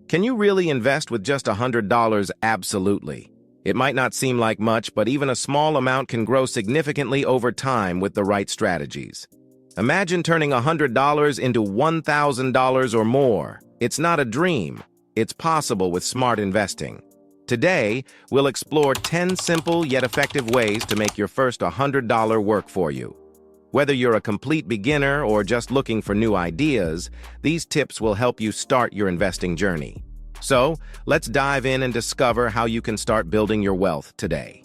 Can you really invest with just $100? Absolutely. It might not seem like much, but even a small amount can grow significantly over time with the right strategies. Imagine turning $100 into $1,000 or more. It's not a dream. It's possible with smart investing. Today, we'll explore 10 simple yet effective ways to make your first $100 work for you. Whether you're a complete beginner or just looking for new ideas, these tips will help you start your investing journey. So, let's dive in and discover how you can start building your wealth today.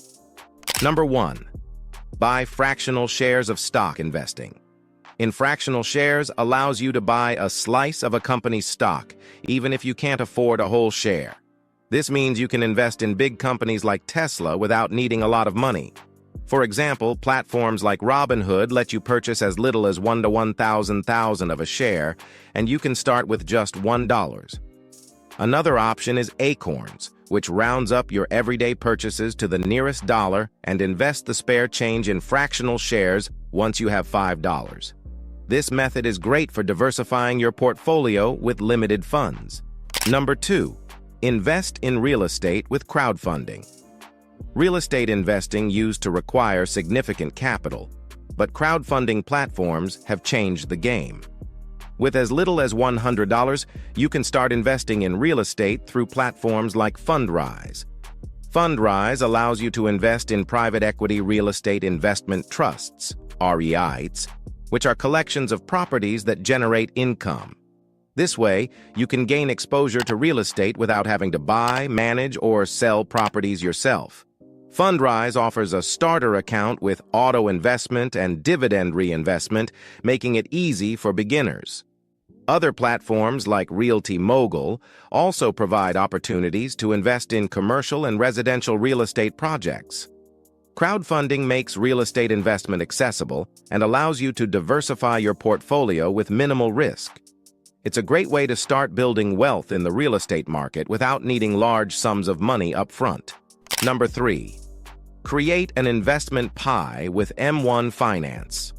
Number 1. Buy fractional shares of stock investing. In fractional shares allows you to buy a slice of a company's stock, even if you can't afford a whole share. This means you can invest in big companies like Tesla without needing a lot of money. For example, platforms like Robinhood let you purchase as little as 1 to 1,000 of a share, and you can start with just $1. Another option is Acorns, which rounds up your everyday purchases to the nearest dollar and invest the spare change in fractional shares once you have $5. This method is great for diversifying your portfolio with limited funds. Number 2. Invest in real estate with crowdfunding. Real estate investing used to require significant capital, but crowdfunding platforms have changed the game. With as little as $100, you can start investing in real estate through platforms like Fundrise. Fundrise allows you to invest in private equity real estate investment trusts, REITs, which are collections of properties that generate income. This way, you can gain exposure to real estate without having to buy, manage, or sell properties yourself. Fundrise offers a starter account with auto investment and dividend reinvestment, making it easy for beginners. Other platforms like Realty Mogul also provide opportunities to invest in commercial and residential real estate projects. Crowdfunding makes real estate investment accessible and allows you to diversify your portfolio with minimal risk. It's a great way to start building wealth in the real estate market without needing large sums of money up front. Number 3. Create an investment pie with M1 Finance.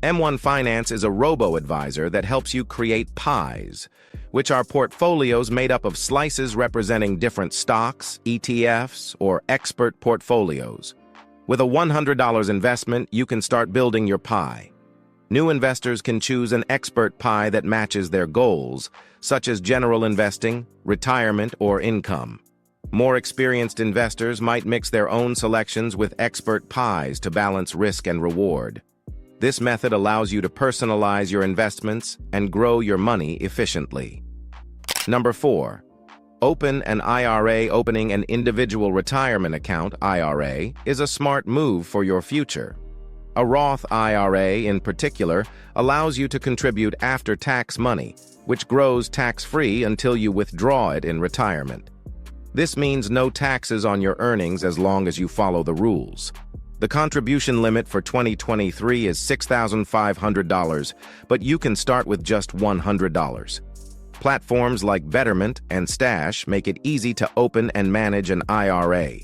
M1 Finance is a robo-advisor that helps you create pies, which are portfolios made up of slices representing different stocks, ETFs, or expert portfolios. With a $100 investment, you can start building your pie. New investors can choose an expert pie that matches their goals, such as general investing, retirement, or income. More experienced investors might mix their own selections with expert pies to balance risk and reward. This method allows you to personalize your investments and grow your money efficiently. Number 4. Open an IRA. Opening an individual retirement account, IRA, is a smart move for your future. A Roth IRA, in particular, allows you to contribute after-tax money, which grows tax-free until you withdraw it in retirement. This means no taxes on your earnings as long as you follow the rules. The contribution limit for 2023 is $6,500, but you can start with just $100. Platforms like Betterment and Stash make it easy to open and manage an IRA.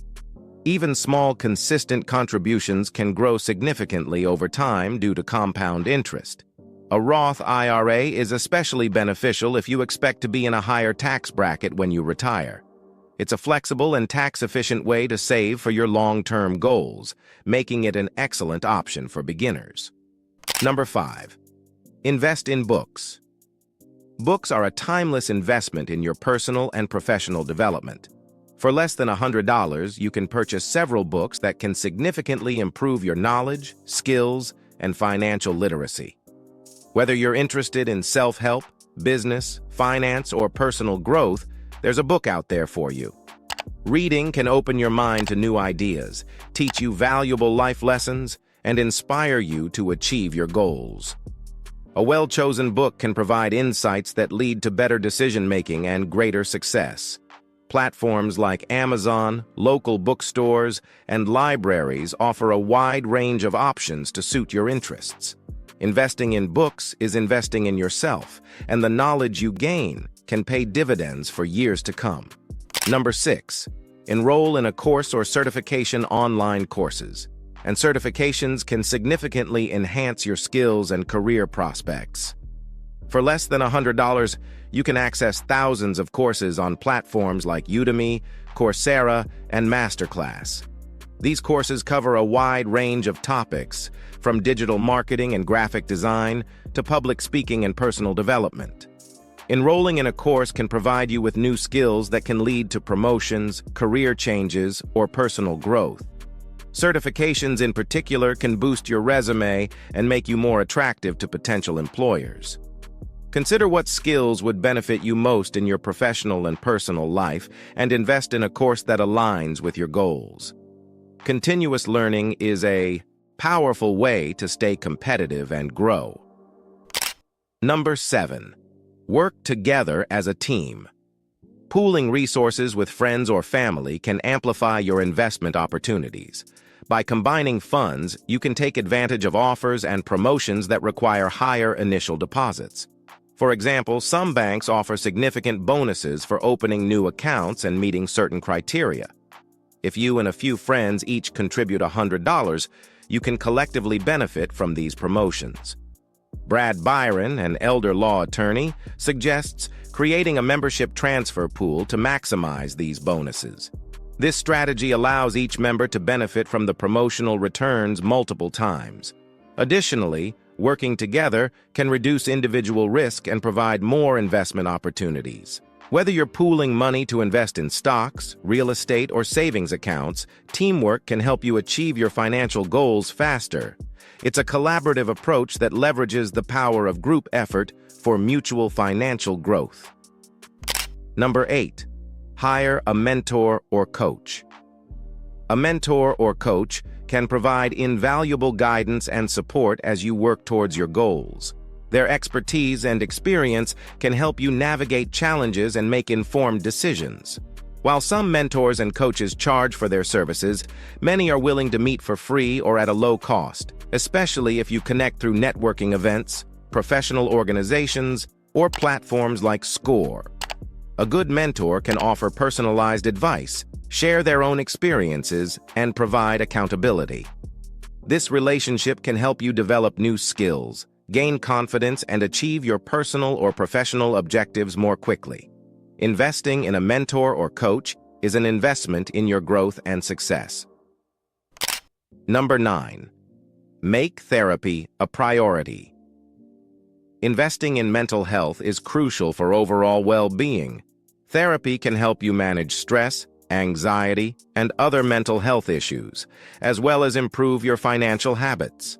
Even small, consistent contributions can grow significantly over time due to compound interest. A Roth IRA is especially beneficial if you expect to be in a higher tax bracket when you retire. It's a flexible and tax-efficient way to save for your long-term goals, making it an excellent option for beginners. Number 5. Invest in books. Books are a timeless investment in your personal and professional development. For less than $100, you can purchase several books that can significantly improve your knowledge, skills, and financial literacy. Whether you're interested in self-help, business, finance, or personal growth, there's a book out there for you. Reading can open your mind to new ideas, teach you valuable life lessons, and inspire you to achieve your goals. A well-chosen book can provide insights that lead to better decision-making and greater success. Platforms like Amazon, local bookstores, and libraries offer a wide range of options to suit your interests. Investing in books is investing in yourself, and the knowledge you gain can pay dividends for years to come. Number 6. Enroll in a course or certification. Online courses and certifications can significantly enhance your skills and career prospects. For less than $100, you can access thousands of courses on platforms like Udemy, Coursera, and Masterclass. These courses cover a wide range of topics, from digital marketing and graphic design to public speaking and personal development. Enrolling in a course can provide you with new skills that can lead to promotions, career changes, or personal growth. Certifications in particular can boost your resume and make you more attractive to potential employers. Consider what skills would benefit you most in your professional and personal life and invest in a course that aligns with your goals. Continuous learning is a powerful way to stay competitive and grow. Number 7. Work together as a team. Pooling resources with friends or family can amplify your investment opportunities. By combining funds, you can take advantage of offers and promotions that require higher initial deposits. For example, some banks offer significant bonuses for opening new accounts and meeting certain criteria. If you and a few friends each contribute $100, you can collectively benefit from these promotions. Brad Byron, an elder law attorney, suggests creating a membership transfer pool to maximize these bonuses. This strategy allows each member to benefit from the promotional returns multiple times. Additionally, working together can reduce individual risk and provide more investment opportunities. Whether you're pooling money to invest in stocks, real estate, or savings accounts, teamwork can help you achieve your financial goals faster. It's a collaborative approach that leverages the power of group effort for mutual financial growth. Number 8. Hire a mentor or coach. A mentor or coach can provide invaluable guidance and support as you work towards your goals. Their expertise and experience can help you navigate challenges and make informed decisions. While some mentors and coaches charge for their services, many are willing to meet for free or at a low cost, especially if you connect through networking events, professional organizations, or platforms like Score. A good mentor can offer personalized advice, share their own experiences, and provide accountability. This relationship can help you develop new skills, gain confidence, and achieve your personal or professional objectives more quickly. Investing in a mentor or coach is an investment in your growth and success. Number 9. Make therapy a priority. Investing in mental health is crucial for overall well-being. Therapy can help you manage stress, anxiety, and other mental health issues, as well as improve your financial habits.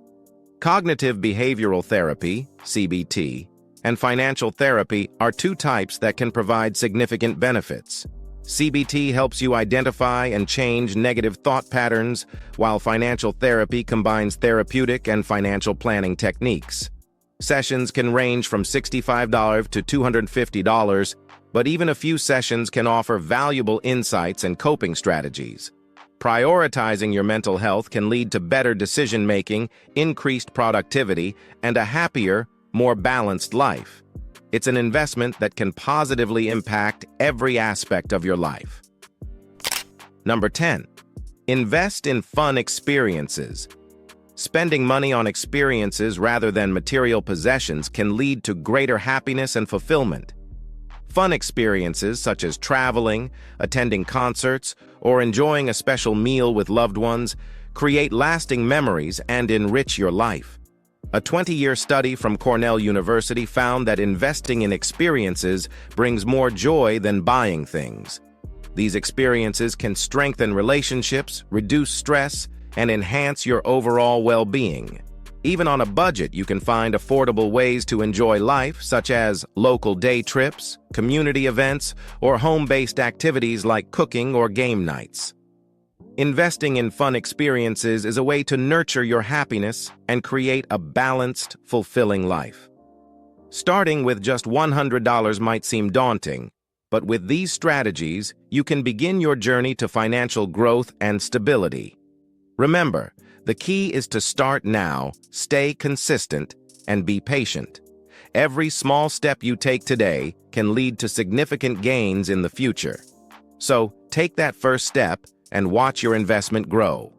Cognitive behavioral therapy, CBT, and financial therapy are two types that can provide significant benefits. CBT helps you identify and change negative thought patterns, while financial therapy combines therapeutic and financial planning techniques. Sessions can range from $65 to $250, but even a few sessions can offer valuable insights and coping strategies. Prioritizing your mental health can lead to better decision-making, increased productivity, and a happier, more balanced life. It's an investment that can positively impact every aspect of your life. Number 10. Invest in fun experiences. Spending money on experiences rather than material possessions can lead to greater happiness and fulfillment. Fun experiences such as traveling, attending concerts, or enjoying a special meal with loved ones create lasting memories and enrich your life. A 20-year study from Cornell University found that investing in experiences brings more joy than buying things. These experiences can strengthen relationships, reduce stress, and enhance your overall well-being. Even on a budget, you can find affordable ways to enjoy life, such as local day trips, community events, or home-based activities like cooking or game nights. Investing in fun experiences is a way to nurture your happiness and create a balanced, fulfilling life. Starting with just $100 might seem daunting, but with these strategies, you can begin your journey to financial growth and stability. Remember, the key is to start now, stay consistent, and be patient. Every small step you take today can lead to significant gains in the future. So, take that first step and watch your investment grow.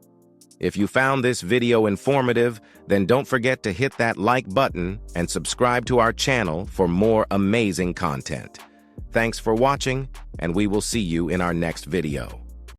If you found this video informative, then don't forget to hit that like button and subscribe to our channel for more amazing content. Thanks for watching, and we will see you in our next video.